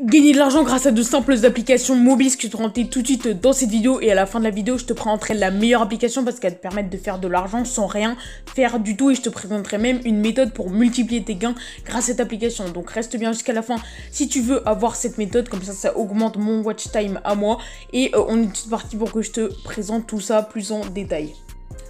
Gagner de l'argent grâce à de simples applications mobiles, ce que je te présenterai tout de suite dans cette vidéo. Et à la fin de la vidéo, je te présenterai la meilleure application parce qu'elle te permet de faire de l'argent sans rien faire du tout. Et je te présenterai même une méthode pour multiplier tes gains grâce à cette application. Donc reste bien jusqu'à la fin si tu veux avoir cette méthode. Comme ça augmente mon watch time à moi. Et on est tout parti pour que je te présente tout ça plus en détail.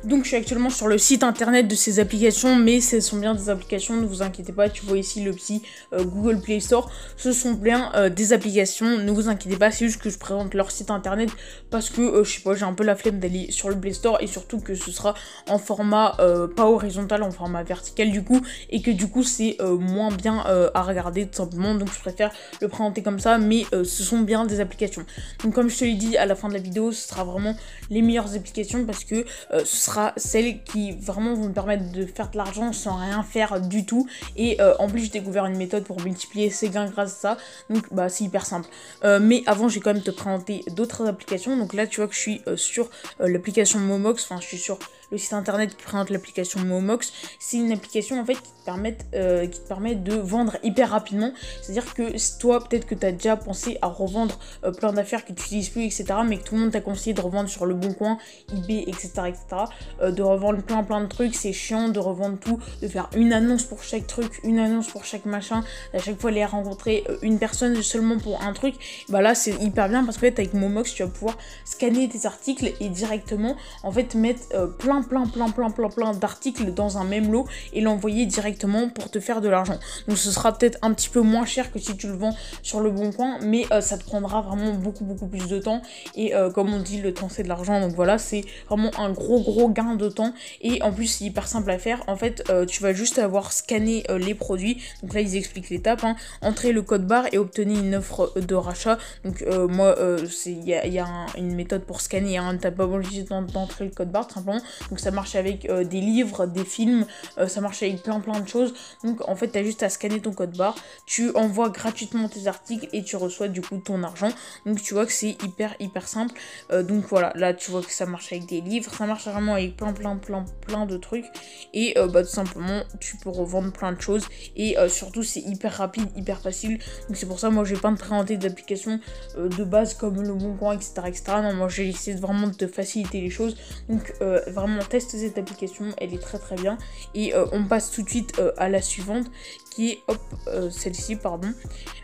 Donc je suis actuellement sur le site internet de ces applications, mais ce sont bien des applications, ne vous inquiétez pas, tu vois ici le petit Google Play Store, ce sont bien des applications, ne vous inquiétez pas, c'est juste que je présente leur site internet parce que je sais pas, j'ai un peu la flemme d'aller sur le Play Store et surtout que ce sera en format pas horizontal, en format vertical du coup, et que du coup c'est moins bien à regarder tout simplement, donc je préfère le présenter comme ça, mais ce sont bien des applications. Donc comme je te l'ai dit à la fin de la vidéo, ce sera vraiment les meilleures applications parce que ce sera celles qui vraiment vont me permettre de faire de l'argent sans rien faire du tout. Et en plus j'ai découvert une méthode pour multiplier ses gains grâce à ça. Donc bah c'est hyper simple. Mais avant j'ai quand même te présenter d'autres applications. Donc là tu vois que je suis sur l'application Momox. Enfin je suis sur le site internet qui présente l'application Momox. C'est une application en fait qui te permet de vendre hyper rapidement. C'est-à-dire que toi peut-être que tu as déjà pensé à revendre plein d'affaires que tu n'utilises plus etc. Mais que tout le monde t'a conseillé de revendre sur le Bon Coin, eBay etc. De revendre plein de trucs, c'est chiant de revendre tout, de faire une annonce pour chaque truc, une annonce pour chaque machin, à chaque fois aller rencontrer une personne seulement pour un truc. Bah là c'est hyper bien parce que avec Momox tu vas pouvoir scanner tes articles et directement en fait mettre plein d'articles dans un même lot et l'envoyer directement pour te faire de l'argent. Donc ce sera peut-être un petit peu moins cher que si tu le vends sur le Bon Coin, mais ça te prendra vraiment beaucoup plus de temps et comme on dit le temps c'est de l'argent, donc voilà c'est vraiment un gros gain de temps et en plus c'est hyper simple à faire. En fait tu vas juste avoir scanné les produits, donc là ils expliquent l'étape, hein. Entrer le code barre et obtenir une offre de rachat. Donc moi il y a une méthode pour scanner, hein. T'as pas obligé d'entrer le code barre tout simplement, donc ça marche avec des livres, des films, ça marche avec plein de choses. Donc en fait t'as juste à scanner ton code barre, tu envoies gratuitement tes articles et tu reçois du coup ton argent. Donc tu vois que c'est hyper simple. Donc voilà, là tu vois que ça marche avec des livres, ça marche vraiment avec plein de trucs et bah tout simplement tu peux revendre plein de choses et surtout c'est hyper rapide, hyper facile. Donc c'est pour ça moi je vais pas me présenter d'applications de base comme le Bon Coin etc. Non, moi j'ai essayé vraiment de te faciliter les choses. Donc vraiment teste cette application, elle est très bien et on passe tout de suite à la suivante qui est celle-ci pardon,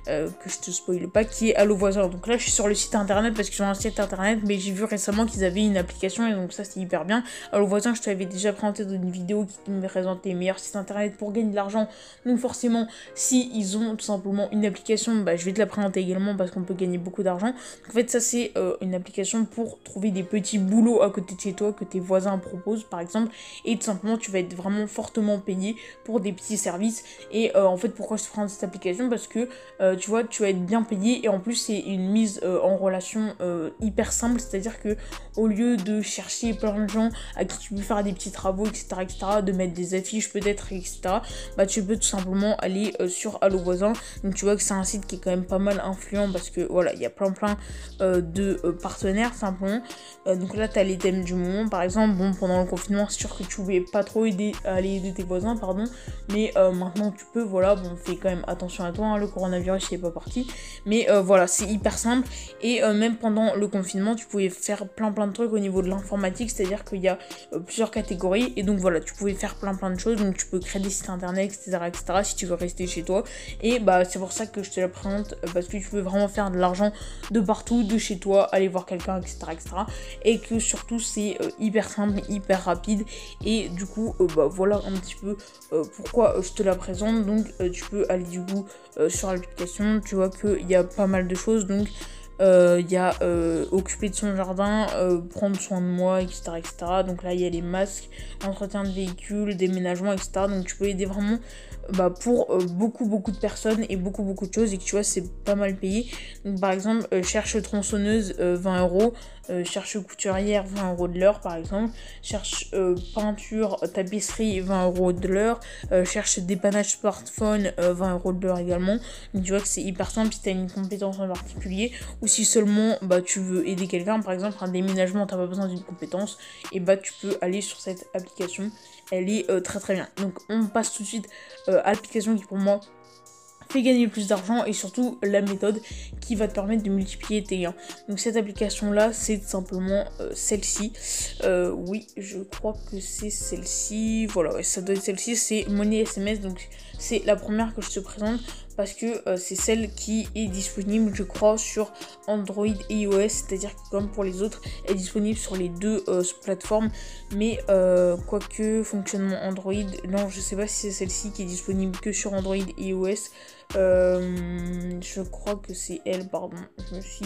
que je te spoile pas, qui est Allo Voisin. Donc là je suis sur le site internet parce qu'ils ont un site internet, mais j'ai vu récemment qu'ils avaient une application et donc ça c'est hyper bien. Allo Voisin je t'avais déjà présenté dans une vidéo qui me présentait les meilleurs sites internet pour gagner de l'argent. Donc forcément si ils ont tout simplement une application, bah, je vais te la présenter également parce qu'on peut gagner beaucoup d'argent. En fait ça c'est une application pour trouver des petits boulots à côté de chez toi que tes voisins proposent par exemple, et tout simplement tu vas être vraiment fortement payé pour des petits services. Et en fait pourquoi je te prends cette application, parce que tu vois tu vas être bien payé et en plus c'est une mise en relation hyper simple, c'est à dire que au lieu de chercher plein de gens à qui tu peux faire des petits travaux etc, de mettre des affiches peut-être etc, bah tu peux tout simplement aller sur Allo Voisin. Donc tu vois que c'est un site qui est quand même pas mal influent parce que voilà il y a plein de partenaires simplement. Donc là tu as les thèmes du moment par exemple. Bon, pendant le confinement c'est sûr que tu pouvais pas trop aller aider tes voisins pardon, mais maintenant tu peux, voilà. Bon, fais quand même attention à toi, hein, le coronavirus il est pas parti, mais voilà c'est hyper simple. Et même pendant le confinement tu pouvais faire plein de trucs au niveau de l'informatique, c'est à dire qu'il y a plusieurs catégories et donc voilà tu pouvais faire plein de choses. Donc tu peux créer des sites internet etc si tu veux rester chez toi. Et bah c'est pour ça que je te la présente, parce que tu peux vraiment faire de l'argent de partout, de chez toi, aller voir quelqu'un etc et que surtout c'est hyper simple, hyper rapide. Et du coup bah voilà un petit peu pourquoi je te la présente. Donc tu peux aller du coup sur l'application, tu vois qu'il y a pas mal de choses. Donc il y a occuper de son jardin, prendre soin de moi etc. Donc là il y a les masques, entretien de véhicules, déménagement etc. Donc tu peux aider vraiment bah, pour beaucoup de personnes et beaucoup de choses, et que tu vois c'est pas mal payé. Donc par exemple cherche tronçonneuse 20 €, cherche couturière 20 € de l'heure par exemple, cherche peinture tapisserie 20 € de l'heure, cherche dépannage smartphone 20 € de l'heure également. Donc tu vois que c'est hyper simple si tu as une compétence en particulier, ou si seulement bah, tu veux aider quelqu'un, par exemple un déménagement t'as pas besoin d'une compétence, et bah tu peux aller sur cette application, elle est très bien. Donc on passe tout de suite à l'application qui pour moi fait gagner plus d'argent et surtout la méthode qui va te permettre de multiplier tes gains. Donc cette application là c'est simplement celle-ci, oui je crois que c'est celle-ci, voilà ouais, ça doit être celle-ci, c'est Money SMS, donc c'est la première que je te présente parce que c'est celle qui est disponible je crois sur Android et iOS, c'est-à-dire que comme pour les autres elle est disponible sur les deux plateformes, mais quoique fonctionnement Android, non je sais pas si c'est celle-ci qui est disponible que sur Android et iOS, je crois que c'est elle, pardon, je me suis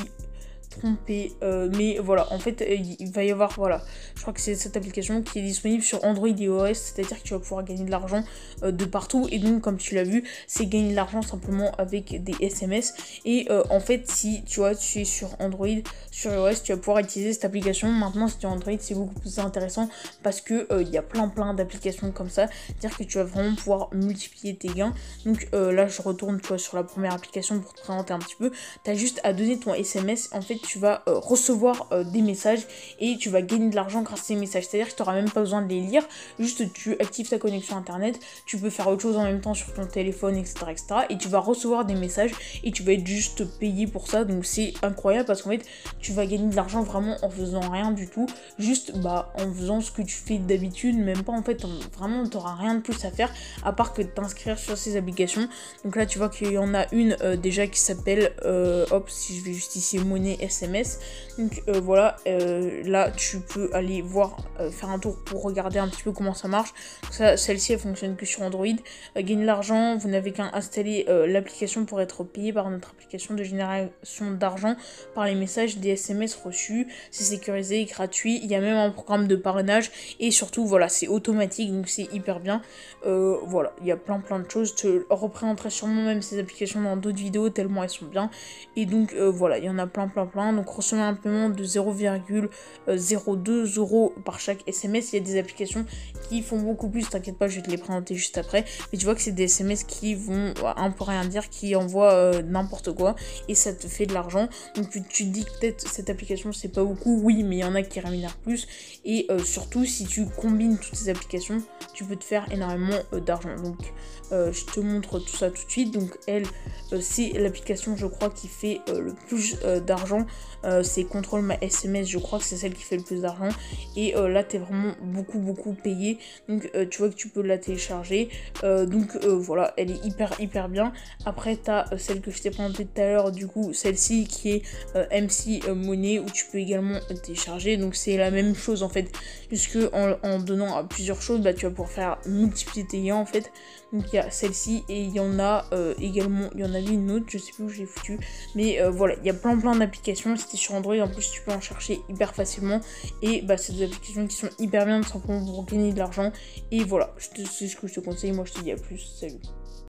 trompée, mais voilà, en fait il va y avoir, voilà, je crois que c'est cette application qui est disponible sur Android et iOS, c'est-à-dire que tu vas pouvoir gagner de l'argent de partout, et donc comme tu l'as vu, c'est gagner de l'argent simplement avec des SMS, et en fait si tu vois, tu es sur Android, sur iOS, tu vas pouvoir utiliser cette application. Maintenant si tu es Android, c'est beaucoup plus intéressant parce que il y a plein d'applications comme ça, c'est-à-dire que tu vas vraiment pouvoir multiplier tes gains. Donc là je retourne, tu vois, sur la première application pour te présenter un petit peu. Tu as juste à donner ton SMS, en fait tu vas recevoir des messages et tu vas gagner de l'argent grâce à ces messages, c'est à dire que tu n'auras même pas besoin de les lire, juste tu actives ta connexion internet, tu peux faire autre chose en même temps sur ton téléphone, etc., et tu vas recevoir des messages et tu vas être juste payé pour ça. Donc c'est incroyable parce qu'en fait tu vas gagner de l'argent vraiment en faisant rien du tout, juste en faisant ce que tu fais d'habitude, même pas en fait, vraiment tu n'auras rien de plus à faire à part que de t'inscrire sur ces applications. Donc là tu vois qu'il y en a une déjà qui s'appelle hop, si je vais juste ici, Money SMS. Donc voilà, là tu peux aller voir, faire un tour pour regarder un petit peu comment ça marche. Celle-ci elle fonctionne que sur Android. Gagner de l'argent, vous n'avez qu'à installer l'application pour être payé par notre application de génération d'argent par les messages des SMS reçus. C'est sécurisé et gratuit, il y a même un programme de parrainage et surtout voilà, c'est automatique, donc c'est hyper bien. Voilà, il y a plein de choses, je te représenterai sûrement même ces applications dans d'autres vidéos tellement elles sont bien. Et donc voilà, il y en a plein. Donc recevez un paiement de 0,02 € par chaque SMS. Il y a des applications qui font beaucoup plus, t'inquiète pas, je vais te les présenter juste après, mais tu vois que c'est des SMS qui vont un peu rien dire, qui envoient n'importe quoi et ça te fait de l'argent. Donc tu te dis que peut-être cette application c'est pas beaucoup, oui, mais il y en a qui rémunèrent plus, et surtout si tu combines toutes ces applications tu peux te faire énormément d'argent. Donc je te montre tout ça tout de suite. Donc elle, c'est l'application je crois qui fait le plus d'argent, c'est Control My SMS, je crois que c'est celle qui fait le plus d'argent, et là t'es vraiment beaucoup payé. Donc tu vois que tu peux la télécharger, donc voilà, elle est hyper bien. Après t'as celle que je t'ai présentée tout à l'heure, du coup celle-ci qui est MC Money, où tu peux également télécharger. Donc c'est la même chose en fait, puisque en donnant à plusieurs choses, tu vas pouvoir faire multiplier tes gains en fait. Donc il y a celle-ci et il y en a également, il y en avait une autre, je sais plus où je l'ai foutu, mais voilà, il y a plein d'applications. Si t'es sur Android en plus tu peux en chercher hyper facilement, et c'est des applications qui sont hyper bien, tout simplement pour gagner de l'argent. Et voilà, c'est ce que je te conseille. Moi je te dis à plus, salut.